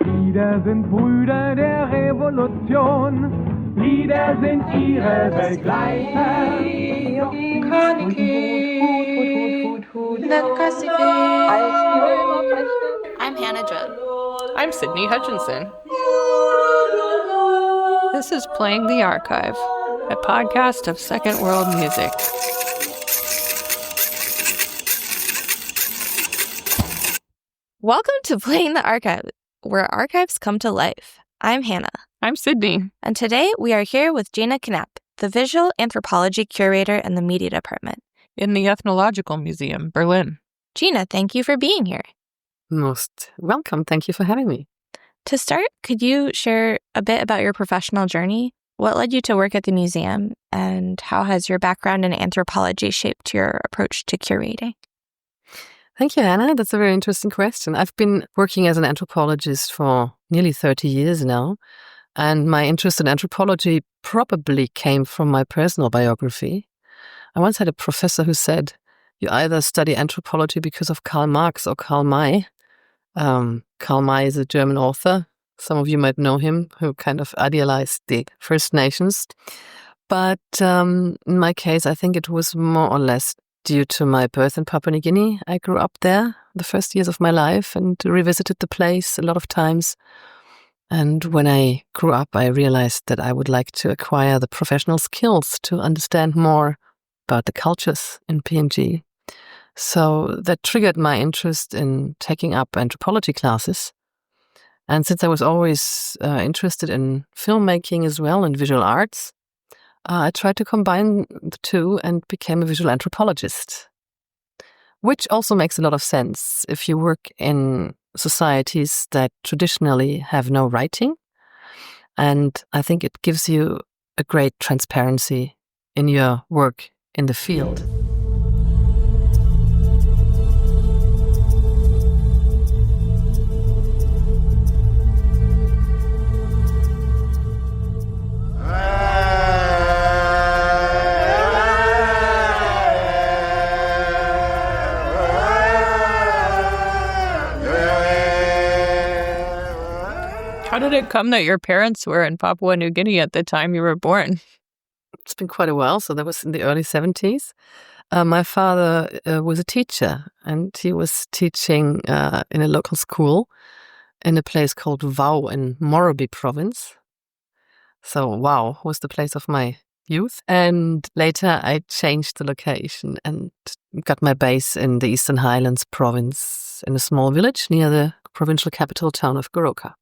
Lieder sind Brüder der Revolution, Lieder sind ihre Begleiter. I'm Hannah Judd. I'm Sydney Hutchinson. This is Playing the Archive, a podcast of Second World music. Welcome to Playing the Archive, where archives come to life. I'm Hannah. I'm Sydney. And today we are here with Gina Knapp, the Visual Anthropology Curator in the Media Department In the Ethnological Museum, Berlin. Gina, thank you for being here. Most welcome. Thank you for having me. To start, could you share a bit about your professional journey? What led you to work at the museum, and how has your background in anthropology shaped your approach to curating? Thank you, Hannah. That's a very interesting question. I've been working as an anthropologist for nearly 30 years now, and my interest in anthropology probably came from my personal biography. I once had a professor who said, you either study anthropology because of Karl Marx or Karl May. Karl May is a German author. Some of you might know him, who kind of idealized the First Nations. But in my case, I think it was more or less due to my birth in Papua New Guinea. I grew up there the first years of my life and revisited the place a lot of times. And when I grew up, I realized that I would like to acquire the professional skills to understand more about the cultures in PNG. So that triggered my interest in taking up anthropology classes. And since I was always interested in filmmaking as well and visual arts, I tried to combine the two and became a visual anthropologist, which also makes a lot of sense if you work in societies that traditionally have no writing. And I think it gives you a great transparency in your work in the field. How did it come that your parents were in Papua New Guinea at the time you were born? It's been quite a while, so that was in the early 70s. My father was a teacher, and he was teaching in a local school in a place called Wau in Morobe province. So Wau was the place of my youth. And later I changed the location and got my base in the Eastern Highlands province in a small village near the provincial capital town of Goroka.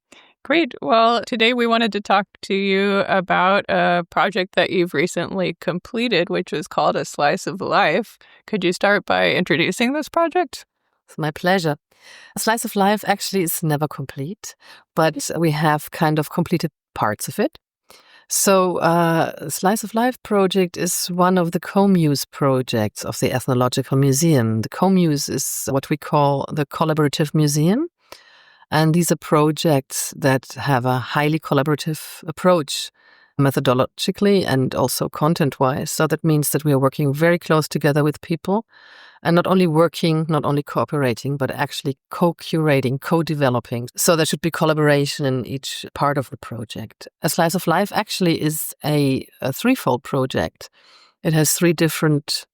Great. Well, today we wanted to talk to you about a project that you've recently completed, which is called A Slice of Life. Could you start by introducing this project? It's my pleasure. A Slice of Life actually is never complete, but we have kind of completed parts of it. So Slice of Life project is one of the co-muse projects of the Ethnological Museum. The co-muse is what we call the collaborative museum. And these are projects that have a highly collaborative approach methodologically and also content-wise. So that means that we are working very close together with people and not only working, not only cooperating, but actually co-curating, co-developing. So there should be collaboration in each part of the project. A Slice of Life actually is a threefold project. It has three different,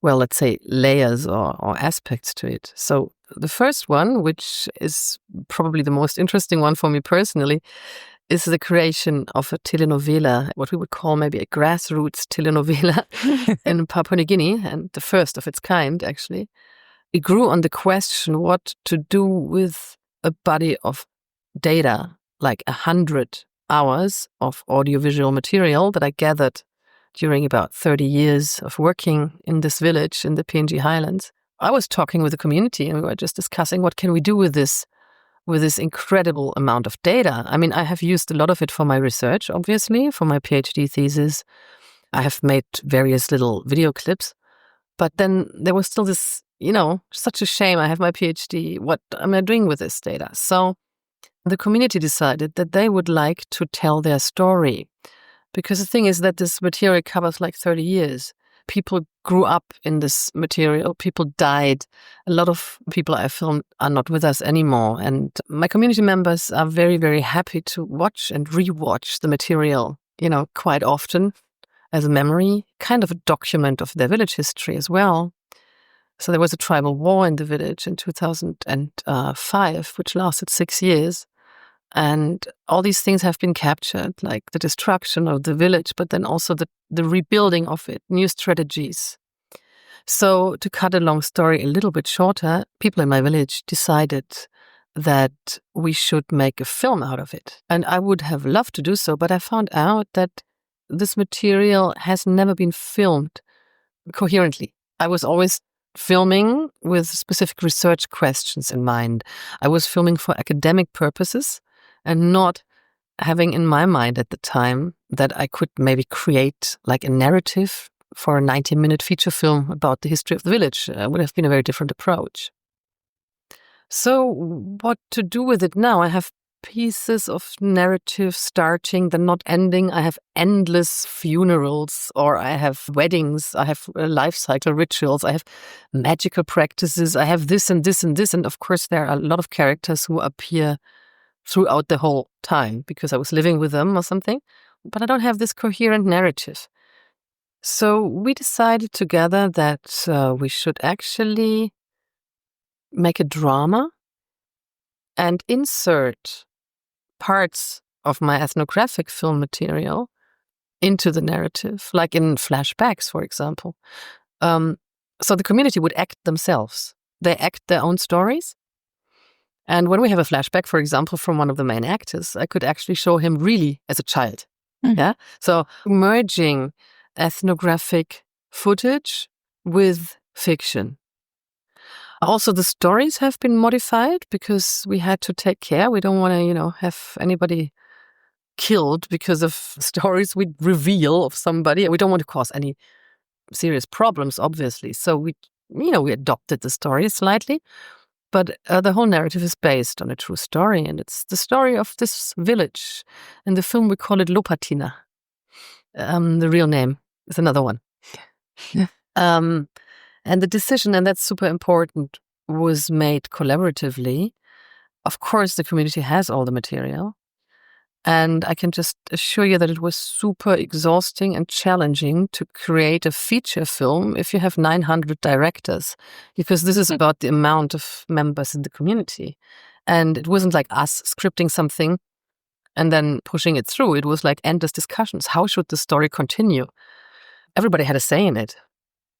well, let's say layers or aspects to it. So the first one, which is probably the most interesting one for me personally, is the creation of a telenovela, what we would call maybe a grassroots telenovela in Papua New Guinea, and the first of its kind, actually. It grew on the question what to do with a body of data, like 100 hours of audiovisual material that I gathered during about 30 years of working in this village in the PNG Highlands. I was talking with the community and we were just discussing what can we do with this incredible amount of data. I mean, I have used a lot of it for my research, obviously, for my PhD thesis. I have made various little video clips, but then there was still this, such a shame. I have my PhD. What am I doing with this data? So the community decided that they would like to tell their story, because the thing is that this material covers like 30 years. People grew up in this material. People died. A lot of people I filmed are not with us anymore. And my community members are very, very happy to watch and rewatch the material, quite often as a memory, kind of a document of their village history as well. So there was a tribal war in the village in 2005, which lasted 6 years. And all these things have been captured, like the destruction of the village, but then also the rebuilding of it, new strategies. So to cut a long story a little bit shorter, people in my village decided that we should make a film out of it. And I would have loved to do so, but I found out that this material has never been filmed coherently. I was always filming with specific research questions in mind. I was filming for academic purposes and not having in my mind at the time that I could maybe create like a narrative for a 90-minute feature film about the history of the village. It would have been a very different approach. So what to do with it now? I have pieces of narrative starting, then not ending. I have endless funerals, or I have weddings. I have life cycle rituals. I have magical practices. I have this and this and this. And of course, there are a lot of characters who appear throughout the whole time because I was living with them or something. But I don't have this coherent narrative. So we decided together that we should actually make a drama and insert parts of my ethnographic film material into the narrative, like in flashbacks, for example. So the community would act themselves. They act their own stories. And when we have a flashback, for example, from one of the main actors, I could actually show him really as a child. Yeah. So merging ethnographic footage with fiction. Also, the stories have been modified because we had to take care. We don't want to, have anybody killed because of stories we reveal of somebody. We don't want to cause any serious problems, obviously. So we adopted the story slightly. But the whole narrative is based on a true story, and it's the story of this village. In the film, we call it Lopatina. The real name is another one. And the decision, and that's super important, was made collaboratively. Of course, the community has all the material. And I can just assure you that it was super exhausting and challenging to create a feature film if you have 900 directors, because this is about the amount of members in the community. And it wasn't like us scripting something and then pushing it through. It was like endless discussions. How should the story continue? Everybody had a say in it.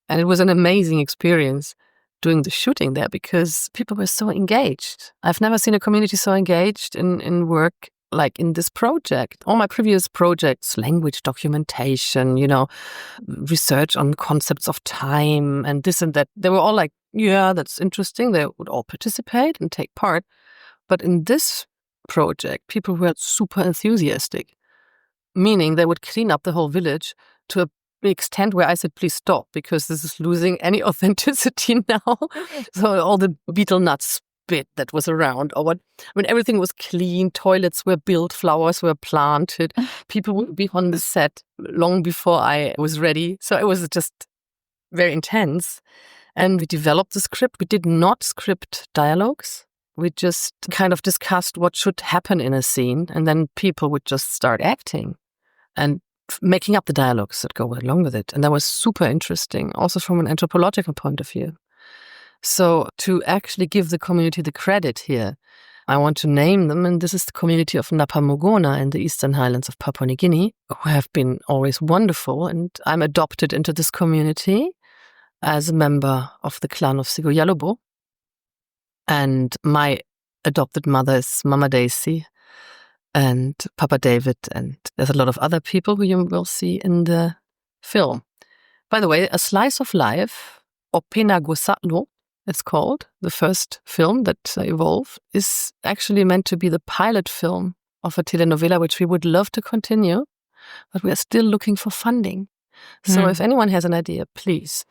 And it was an amazing experience doing the shooting there because people were so engaged. I've never seen a community so engaged in work like in this project. All my previous projects, language documentation, research on concepts of time and this and that, they were all like, yeah, that's interesting. They would all participate and take part. But in this project, people were super enthusiastic, meaning they would clean up the whole village to a extent where I said, please stop, because this is losing any authenticity now. So all the beetle nuts bit that was around, or everything was clean, toilets were built, flowers were planted, people would be on the set long before I was ready. So it was just very intense. And we developed the script. We did not script dialogues. We just kind of discussed what should happen in a scene, and then people would just start acting and making up the dialogues that go along with it. And that was super interesting, also from an anthropological point of view. So to actually give the community the credit here, I want to name them, and this is the community of Knapp in the Eastern Highlands of Papua New Guinea, who have been always wonderful, and I'm adopted into this community as a member of the clan of Siguyalobo. And my adopted mother is Mama Daisy and Papa David, and there's a lot of other people who you will see in the film. By the way, A Slice of Life, Opena Gosatlo, it's called, the first film that evolved, is actually meant to be the pilot film of a telenovela, which we would love to continue, but we are still looking for funding. So if anyone has an idea, please.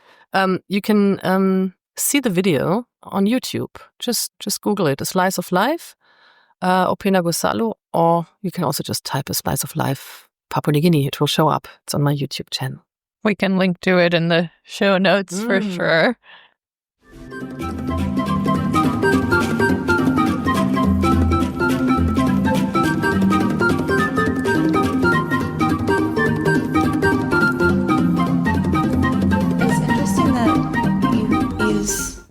You can see the video on YouTube. Just Google it, A Slice of Life, Opena Gosalo, or you can also just type A Slice of Life, Papua New Guinea. It will show up. It's on my YouTube channel. We can link to it in the show notes for sure.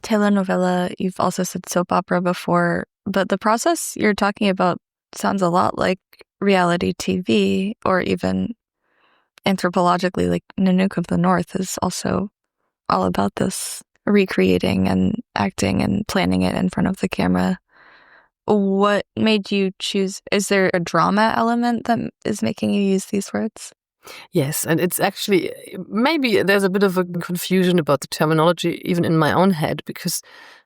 Telenovela, you've also said soap opera before, but the process you're talking about sounds a lot like reality TV, or even anthropologically, like Nanook of the North is also all about this recreating and acting and planning it in front of the camera. What made you choose? Is there a drama element that is making you use these words? Yes, and it's actually, maybe there's a bit of a confusion about the terminology, even in my own head, because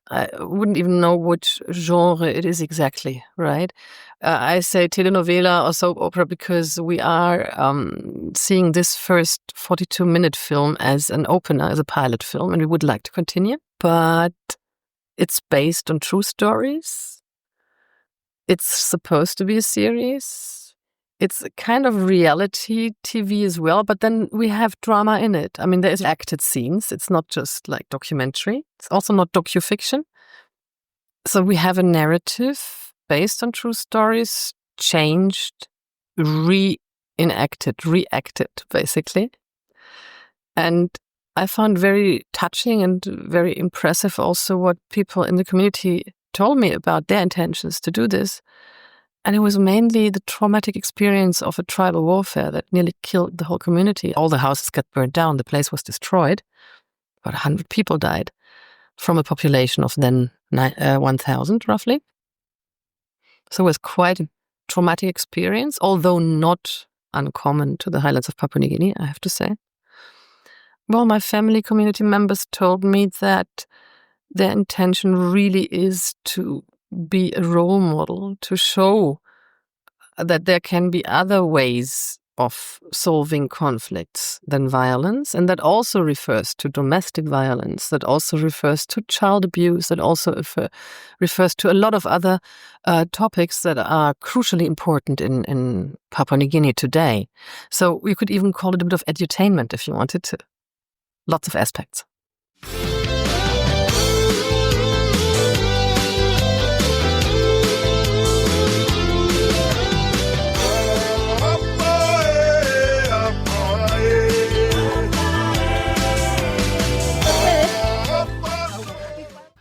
I wouldn't even know which genre it is exactly, right? I say telenovela or soap opera because we are seeing this first 42-minute film as an opener, as a pilot film, and we would like to continue. But it's based on true stories. It's supposed to be a series. It's a kind of reality TV as well, but then we have drama in it. I mean, there's acted scenes. It's not just like documentary. It's also not docufiction. So we have a narrative based on true stories, changed, reacted, basically. And I found very touching and very impressive also what people in the community told me about their intentions to do this. And it was mainly the traumatic experience of a tribal warfare that nearly killed the whole community. All the houses got burned down. The place was destroyed. About 100 people died from a population of then 1,000 roughly. So it was quite a traumatic experience, although not uncommon to the highlands of Papua New Guinea, I have to say. Well, my family community members told me that their intention really is to be a role model, to show that there can be other ways of solving conflicts than violence. And that also refers to domestic violence, that also refers to child abuse, that also refers to a lot of other topics that are crucially important in Papua New Guinea today. So we could even call it a bit of edutainment if you wanted to. Lots of aspects.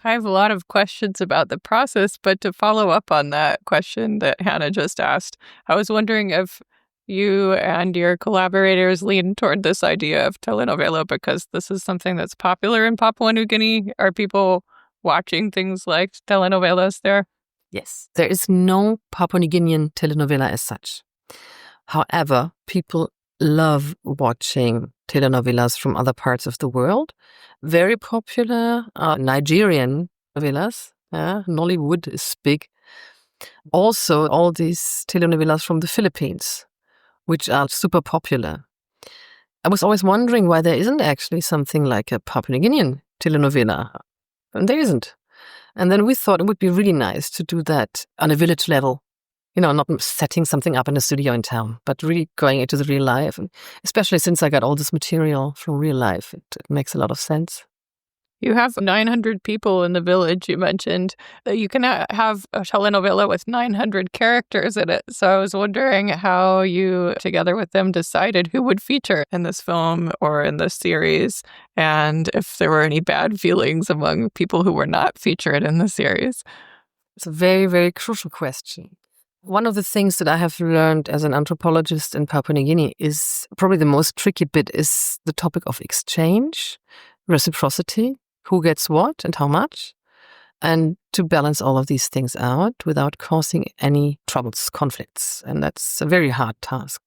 I have a lot of questions about the process, but to follow up on that question that Hannah just asked, I was wondering if you and your collaborators lean toward this idea of telenovela because this is something that's popular in Papua New Guinea. Are people watching things like telenovelas there? Yes. There is no Papua New Guinean telenovela as such. However, people love watching telenovelas from other parts of the world. Very popular Nigerian novelas. Nollywood is big. Also, all these telenovelas from the Philippines, which are super popular. I was always wondering why there isn't actually something like a Papua New Guinean telenovela. And there isn't. And then we thought it would be really nice to do that on a village level. You know, not setting something up in a studio in town, but really going into the real life. And especially since I got all this material from real life, it makes a lot of sense. You have 900 people in the village, you mentioned. You can have a telenovela with 900 characters in it. So I was wondering how you, together with them, decided who would feature in this film or in this series, and if there were any bad feelings among people who were not featured in the series. It's a very, very crucial question. One of the things that I have learned as an anthropologist in Papua New Guinea is probably the most tricky bit is the topic of exchange, reciprocity, who gets what and how much, and to balance all of these things out without causing any troubles, conflicts. And that's a very hard task.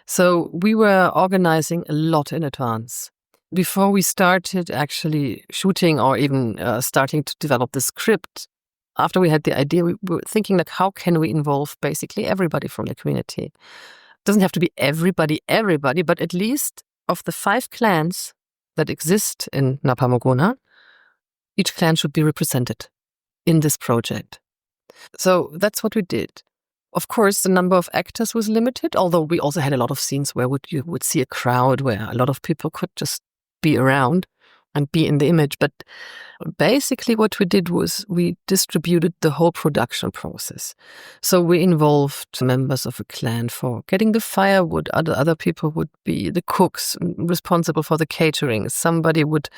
So we were organizing a lot in advance. Before we started actually shooting or even starting to develop the script, after we had the idea, we were thinking, like, how can we involve basically everybody from the community? It doesn't have to be everybody, but at least of the 5 clans that exist in Napamogona, each clan should be represented in this project. So that's what we did. Of course, the number of actors was limited, although we also had a lot of scenes where you would see a crowd where a lot of people could just be around and be in the image. But basically what we did was we distributed the whole production process. So we involved members of a clan for getting the firewood. Other people would be the cooks responsible for the catering. Somebody would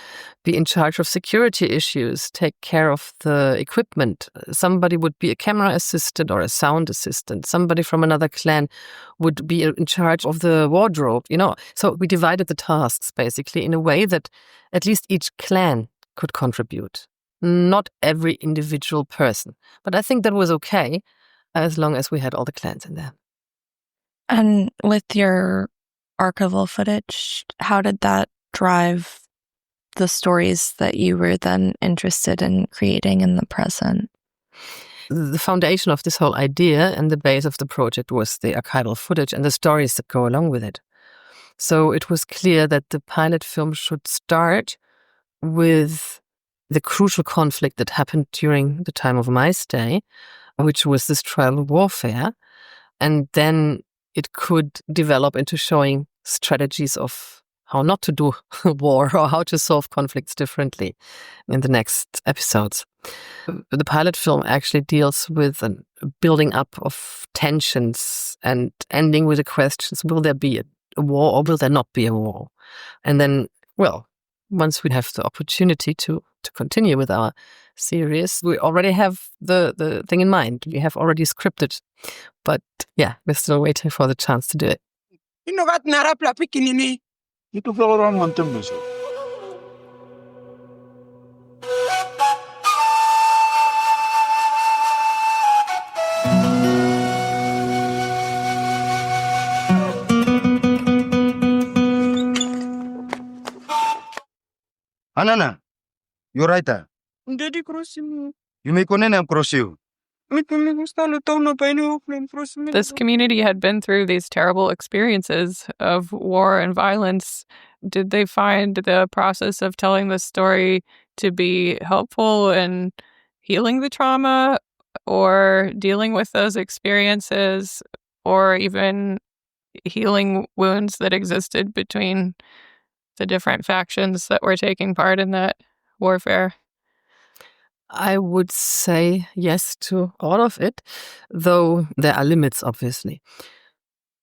be in charge of security issues, take care of the equipment. Somebody would be a camera assistant or a sound assistant. Somebody from another clan would be in charge of the wardrobe, So we divided the tasks basically in a way that at least each clan could contribute. Not every individual person. But I think that was okay as long as we had all the clans in there. And with your archival footage, how did that drive the stories that you were then interested in creating in the present? The foundation of this whole idea and the base of the project was the archival footage and the stories that go along with it. So it was clear that the pilot film should start with the crucial conflict that happened during the time of my stay, which was this tribal warfare. And then it could develop into showing strategies of how not to do war or how to solve conflicts differently in the next episodes. The pilot film actually deals with a building up of tensions and ending with the questions, will there be a war or will there not be a war? And then, once we have the opportunity to continue with our series, we already have the thing in mind. We have already scripted. But we're still waiting for the chance to do it. Anana, you're right. Daddy crossing. You may cross you. This community had been through these terrible experiences of war and violence. Did they find the process of telling the story to be helpful in healing the trauma or dealing with those experiences or even healing wounds that existed between the different factions that were taking part in that warfare? I would say yes to all of it, though there are limits, obviously.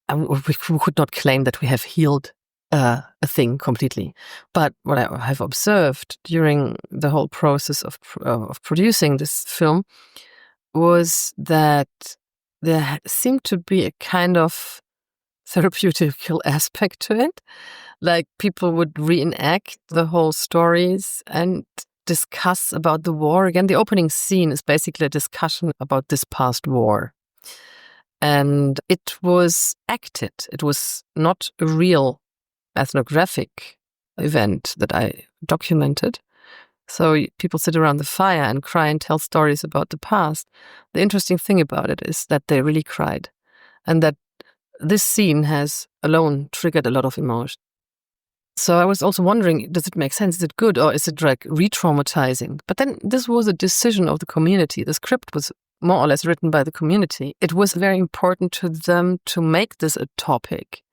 And we could not claim that we have healed a thing completely. But what I have observed during the whole process of producing this film was that there seemed to be a kind of therapeutical aspect to it. Like people would reenact the whole stories and discuss about the war. Again, the opening scene is basically a discussion about this past war. And it was acted. It was not a real ethnographic event that I documented. So people sit around the fire and cry and tell stories about the past. The interesting thing about it is that they really cried. And that this scene has alone triggered a lot of emotion. So I was also wondering, does it make sense? Is it good or is it like re-traumatizing? But then this was a decision of the community. The script was more or less written by the community. It was very important to them to make this a topic,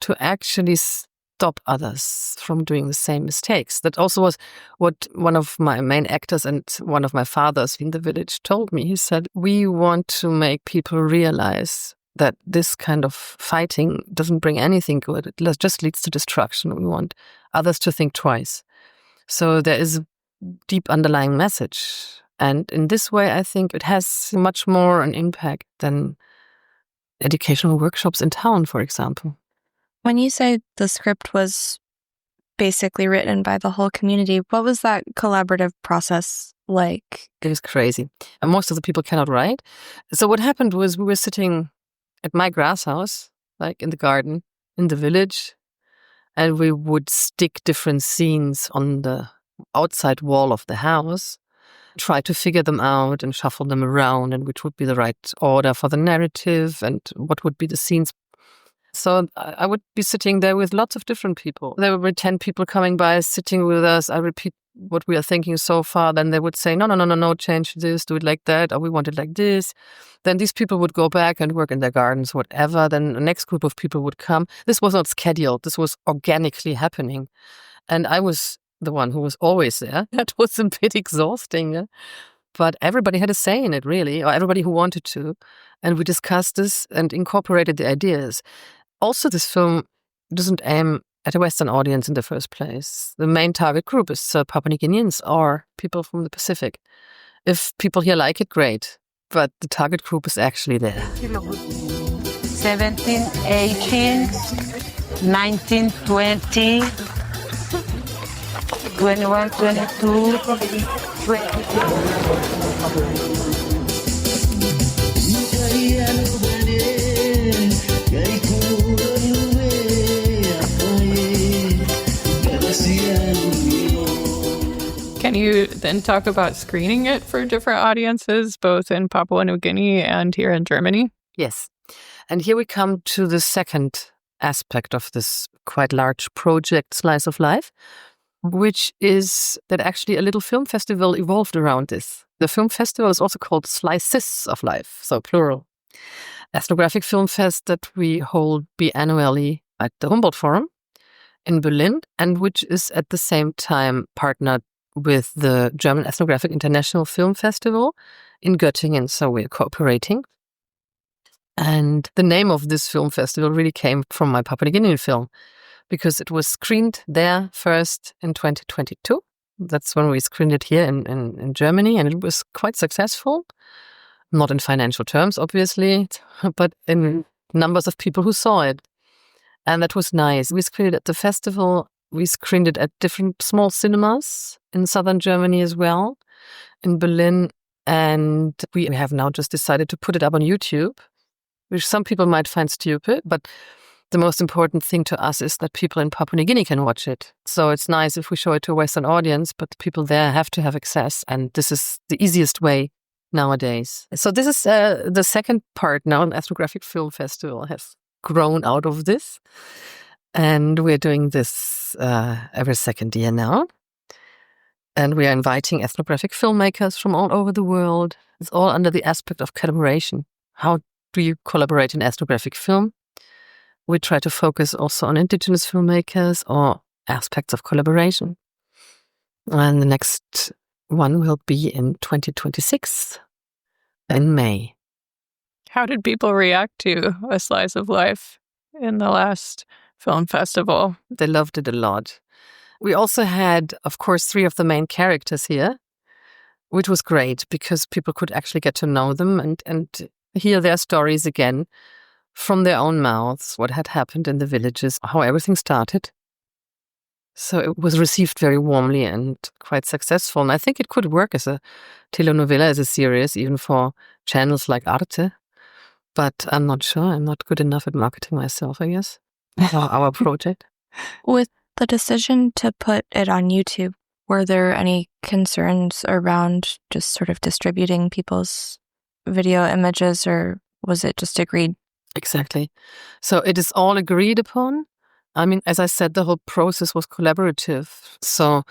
to actually stop others from doing the same mistakes. That also was what one of my main actors and one of my fathers in the village told me. He said, we want to make people realize that this kind of fighting doesn't bring anything good. It just leads to destruction. We want others to think twice. So there is a deep underlying message. And in this way, I think it has much more an impact than educational workshops in town, for example. When you say the script was basically written by the whole community, what was that collaborative process like? It was crazy. And most of the people cannot write. So what happened was we were sitting at my grass house, like in the garden, in the village, and we would stick different scenes on the outside wall of the house, try to figure them out and shuffle them around and which would be the right order for the narrative and what would be the scenes. So I would be sitting there with lots of different people. There would be 10 people coming by, sitting with us. I repeat what we are thinking so far, then they would say, no, change this, do it like that, or we want it like this. Then these people would go back and work in their gardens, whatever. Then the next group of people would come. This was not scheduled. This was organically happening. And I was the one who was always there. That was a bit exhausting. Yeah? But everybody had a say in it, really, or everybody who wanted to. And we discussed this and incorporated the ideas. Also, this film doesn't aim at a Western audience in the first place. The main target group is Papua New Guineans or people from the Pacific. If people here like it, great. But the target group is actually there. 17, 18, 19, 20, 21, 22, 23. Can you then talk about screening it for different audiences, both in Papua New Guinea and here in Germany? Yes. And here we come to the second aspect of this quite large project, Slice of Life, which is that actually a little film festival evolved around this. The film festival is also called Slices of Life, so plural. Ethnographic film fest that we hold biannually at the Humboldt Forum in Berlin, and which is at the same time partnered with the German Ethnographic International Film Festival in Göttingen, so we're cooperating. And the name of this film festival really came from my Papua New Guinean film, because it was screened there first in 2022. That's when we screened it here in Germany, and it was quite successful. Not in financial terms, obviously, but in numbers of people who saw it. And that was nice. We screened it at the festival. We screened it at different small cinemas in southern Germany as well, in Berlin. And we have now just decided to put it up on YouTube, which some people might find stupid, but the most important thing to us is that people in Papua New Guinea can watch it. So it's nice if we show it to a Western audience, but the people there have to have access. And this is the easiest way nowadays. So this is the second part now. An Ethnographic Film Festival has grown out of this. And we're doing this every second year now. And we are inviting ethnographic filmmakers from all over the world. It's all under the aspect of collaboration. How do you collaborate in ethnographic film? We try to focus also on indigenous filmmakers or aspects of collaboration. And the next one will be in 2026 in May. How did people react to A Slice of Life in the last film festival? They loved it a lot. We also had, of course, 3 of the main characters here, which was great because people could actually get to know them and hear their stories again from their own mouths, what had happened in the villages, how everything started. So it was received very warmly and quite successful. And I think it could work as a telenovela, as a series, even for channels like Arte. But I'm not sure. I'm not good enough at marketing myself, I guess. Our project. With the decision to put it on YouTube, were there any concerns around just sort of distributing people's video images, or was it just agreed? Exactly. So it is all agreed upon. I mean, as I said, the whole process was collaborative. So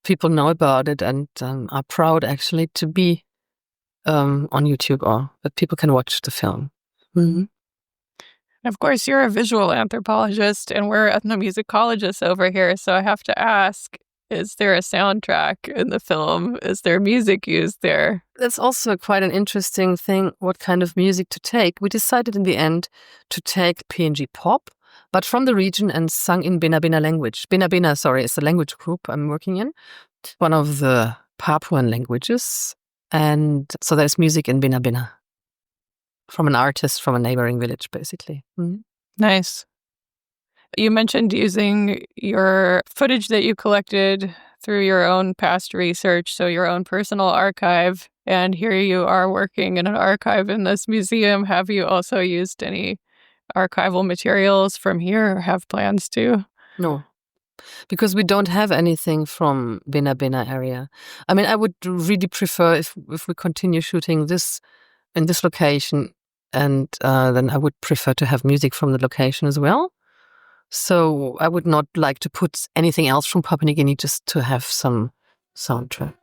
people know about it and are proud actually to be on YouTube, or that people can watch the film. Mm-hmm. Of course, you're a visual anthropologist and we're ethnomusicologists over here. So I have to ask, is there a soundtrack in the film? Is there music used there? That's also quite an interesting thing, what kind of music to take. We decided in the end to take PNG pop, but from the region and sung in Bina Bina language. Bina Bina, is the language group I'm working in, one of the Papuan languages. And so there's music in Bina Bina from an artist from a neighboring village, basically. Mm-hmm. Nice. You mentioned using your footage that you collected through your own past research, so your own personal archive. And here you are working in an archive in this museum. Have you also used any archival materials from here or have plans to? No, because we don't have anything from Bina Bina area. I mean, I would really prefer if we continue shooting this in this location, and then I would prefer to have music from the location as well. So I would not like to put anything else from Papua New Guinea just to have some soundtrack.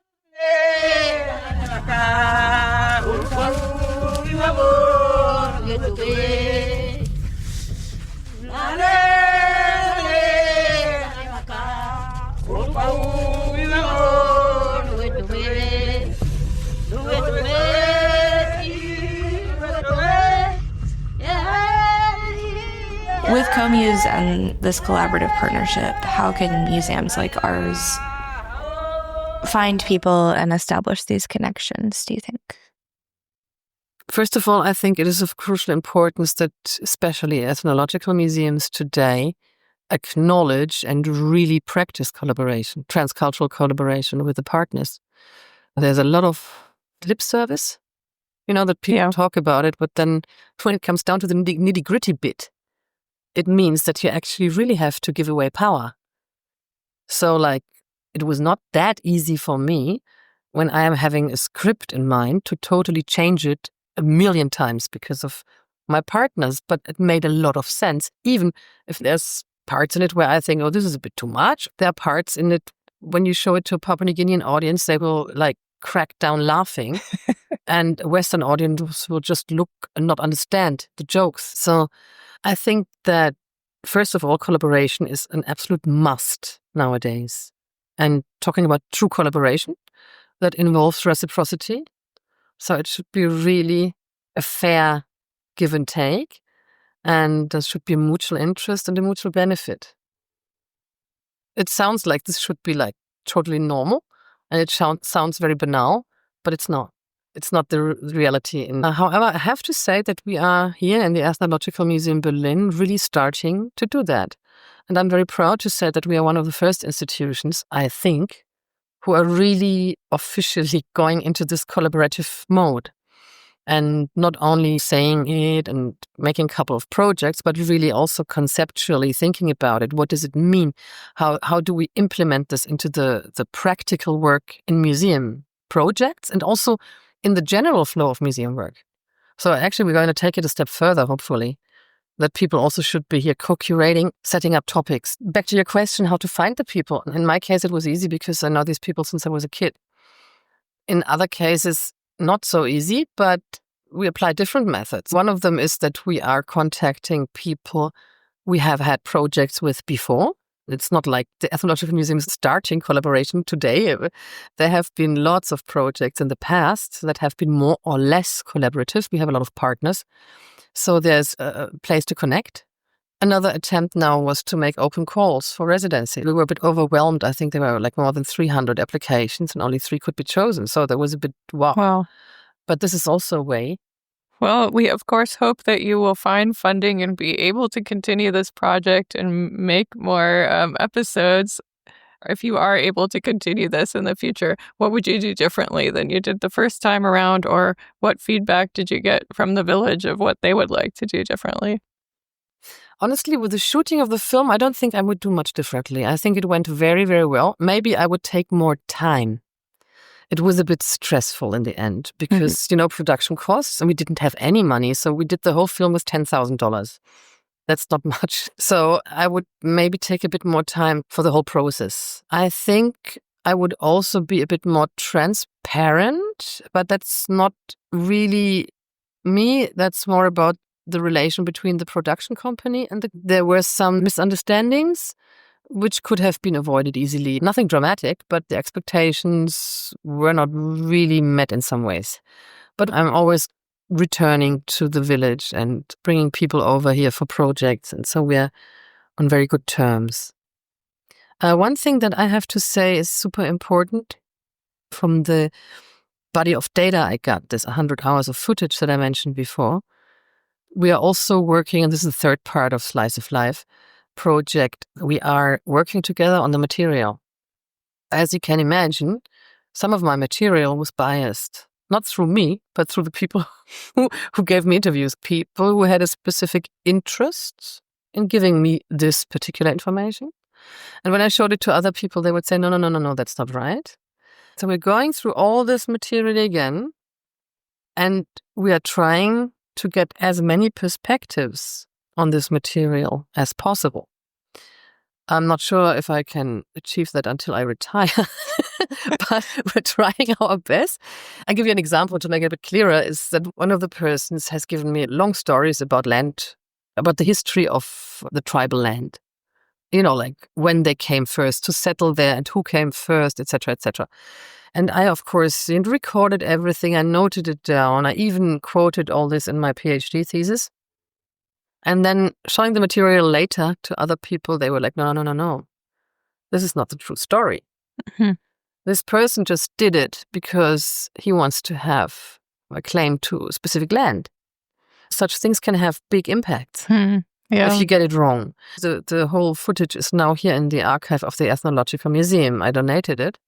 With CoMuse and this collaborative partnership, how can museums like ours find people and establish these connections, do you think? First of all, I think it is of crucial importance that especially ethnological museums today acknowledge and really practice collaboration, transcultural collaboration with the partners. There's a lot of lip service, that people talk about it, but then when it comes down to the nitty-gritty bit, it means that you actually really have to give away power. So, it was not that easy for me when I am having a script in mind to totally change it 1,000,000 times because of my partners, but it made a lot of sense. Even if there's parts in it where I think, oh, this is a bit too much. There are parts in it, when you show it to a Papua New Guinean audience, they will crack down laughing. And a Western audience will just look and not understand the jokes. So I think that, first of all, collaboration is an absolute must nowadays. And talking about true collaboration, that involves reciprocity. So it should be really a fair give and take. And there should be a mutual interest and a mutual benefit. It sounds like this should be totally normal. And it sounds very banal, but it's not. It's not the reality. However, I have to say that we are here in the Ethnological Museum Berlin really starting to do that. And I'm very proud to say that we are one of the first institutions, I think, who are really officially going into this collaborative mode. And not only saying it and making a couple of projects, but really also conceptually thinking about it. What does it mean? How do we implement this into the practical work in museum projects and also in the general flow of museum work? So actually, we're going to take it a step further, hopefully, that people also should be here co-curating, setting up topics. Back to your question, how to find the people. In my case, it was easy because I know these people since I was a kid. In other cases, not so easy, but we apply different methods. One of them is that we are contacting people we have had projects with before. It's not like the Ethnological Museum is starting collaboration today. There have been lots of projects in the past that have been more or less collaborative. We have a lot of partners. So there's a place to connect. Another attempt now was to make open calls for residency. We were a bit overwhelmed. I think there were more than 300 applications and only 3 could be chosen. So there was a bit, wow. But this is also a way. Well, we of course hope that you will find funding and be able to continue this project and make more episodes. If you are able to continue this in the future, what would you do differently than you did the first time around? Or what feedback did you get from the village of what they would like to do differently? Honestly, with the shooting of the film, I don't think I would do much differently. I think it went very, very well. Maybe I would take more time. It was a bit stressful in the end because, production costs, and we didn't have any money. So we did the whole film with $10,000. That's not much. So I would maybe take a bit more time for the whole process. I think I would also be a bit more transparent, but that's not really me. That's more about the relation between the production company and there were some misunderstandings which could have been avoided easily. Nothing dramatic, but the expectations were not really met in some ways. But I'm always returning to the village and bringing people over here for projects, and so we're on very good terms. One thing that I have to say is super important from the body of data I got, this 100 hours of footage that I mentioned before. We are also working, and this is the third part of Slice of Life project, we are working together on the material. As you can imagine, some of my material was biased, not through me, but through the people who gave me interviews, people who had a specific interest in giving me this particular information. And when I showed it to other people, they would say, no, that's not right. So we're going through all this material again, and we are trying to get as many perspectives on this material as possible. I'm not sure if I can achieve that until I retire, but we're trying our best. I'll give you an example to make it a bit clearer, is that one of the persons has given me long stories about land, about the history of the tribal land. Like when they came first to settle there and who came first, etc., etc. And I, of course, recorded everything. I noted it down. I even quoted all this in my PhD thesis. And then showing the material later to other people, they were like, no. This is not the true story. Mhm. This person just did it because he wants to have a claim to a specific land. Such things can have big impacts Yeah. if you get it wrong. The whole footage is now here in the archive of the Ethnological Museum. I donated it.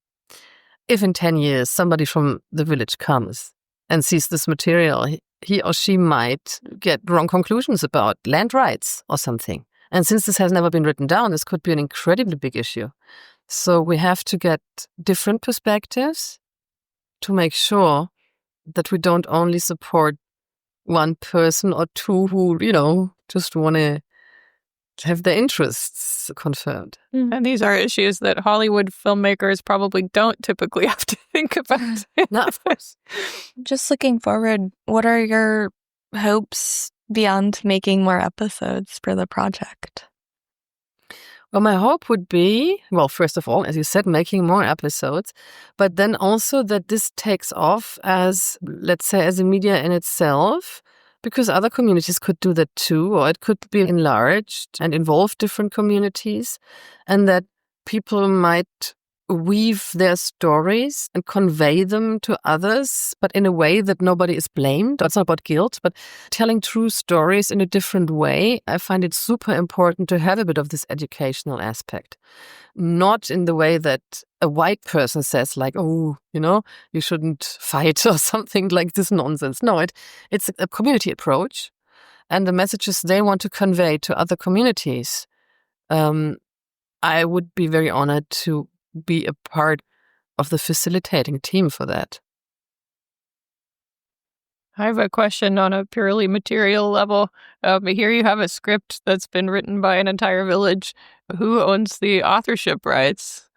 If in 10 years somebody from the village comes and sees this material, he or she might get wrong conclusions about land rights or something. And since this has never been written down, this could be an incredibly big issue. So we have to get different perspectives to make sure that we don't only support one person or two who, just want to have their interests confirmed. And these are issues that Hollywood filmmakers probably don't typically have to think about. No, of course. Just looking forward, what are your hopes beyond making more episodes for the project? Well, my hope would be, first of all, as you said, making more episodes, but then also that this takes off as, let's say, as a media in itself, because other communities could do that too, or it could be enlarged and involve different communities, and that people might weave their stories and convey them to others, but in a way that nobody is blamed. It's not about guilt, but telling true stories in a different way. I find it super important to have a bit of this educational aspect. Not in the way that a white person says, like, oh, you shouldn't fight or something like this nonsense. No, it's a community approach, and the messages they want to convey to other communities. I would be very honored to be a part of the facilitating team for that. I have a question on a purely material level. Here you have a script that's been written by an entire village. Who owns the authorship rights?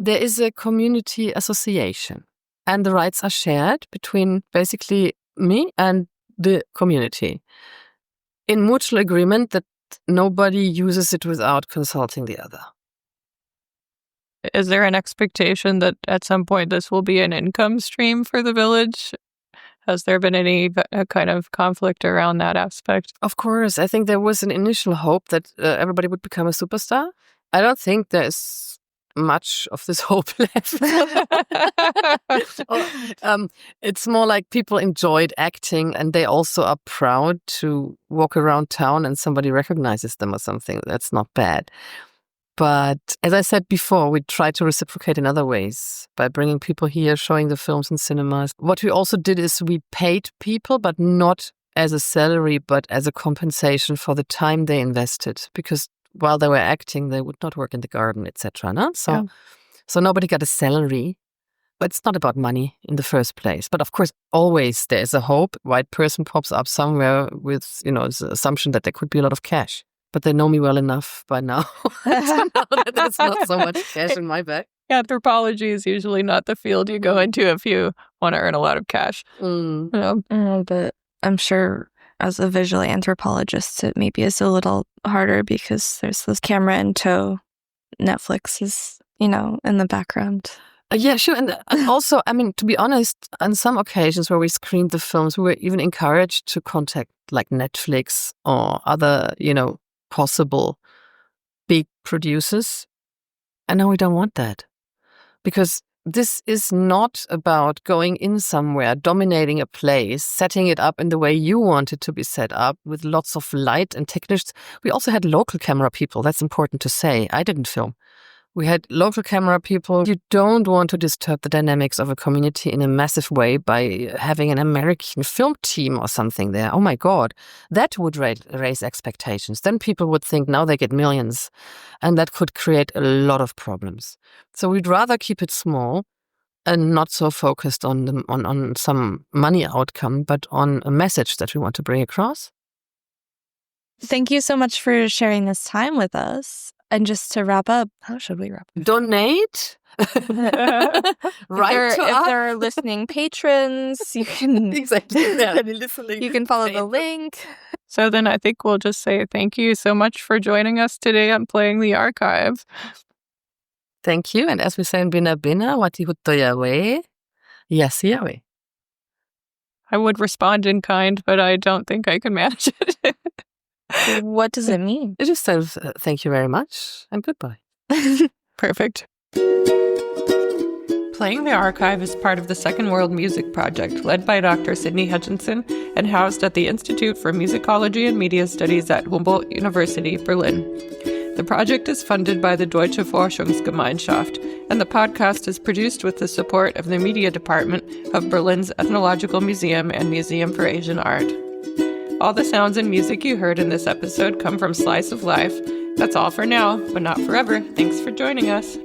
There is a community association, and the rights are shared between basically me and the community in mutual agreement that nobody uses it without consulting the other. Is there an expectation that at some point this will be an income stream for the village? Has there been any kind of conflict around that aspect? Of course. I think there was an initial hope that everybody would become a superstar. I don't think there's much of this hope left. It's more like people enjoyed acting, and they also are proud to walk around town and somebody recognizes them or something. That's not bad. But as I said before, we try to reciprocate in other ways by bringing people here, showing the films in cinemas. What we also did is we paid people, but not as a salary, but as a compensation for the time they invested. Because while they were acting, they would not work in the garden, etc. No? So nobody got a salary. But it's not about money in the first place. But of course, always there is a hope. A white person pops up somewhere with, the assumption that there could be a lot of cash. But they know me well enough by now to know that there's not so much cash in my bag. Anthropology is usually not the field you go into if you want to earn a lot of cash. But I'm sure as a visual anthropologist, it maybe is a little harder because there's this camera in tow. Netflix is, in the background. Yeah, sure. And also, to be honest, on some occasions where we screened the films, we were even encouraged to contact like Netflix or other, possible big producers. And now we don't want that. Because this is not about going in somewhere, dominating a place, setting it up in the way you want it to be set up with lots of light and technicians. We also had local camera people. That's important to say. I didn't film. We had local camera people. You don't want to disturb the dynamics of a community in a massive way by having an American film team or something there. Oh my God, that would raise expectations. Then people would think now they get millions, and that could create a lot of problems. So we'd rather keep it small and not so focused on some money outcome, but on a message that we want to bring across. Thank you so much for sharing this time with us. And just to wrap up, how should we wrap up? Donate. Write to If us. there are listening patrons, you can Exactly. Yeah, listening. you can follow the link. So then I think we'll just say thank you so much for joining us today on Playing the Archive. Thank you. And as we say in Bina Bina, wati hutoyawe, yasiyawe. I would respond in kind, but I don't think I can manage it. What does it mean? It just says thank you very much and goodbye. Perfect. Playing the Archive is part of the Second World Music Project, led by Dr. Sydney Hutchinson and housed at the Institute for Musicology and Media Studies at Humboldt University, Berlin. The project is funded by the Deutsche Forschungsgemeinschaft, and the podcast is produced with the support of the Media Department of Berlin's Ethnological Museum and Museum for Asian Art. All the sounds and music you heard in this episode come from Slice of Life. That's all for now, but not forever. Thanks for joining us.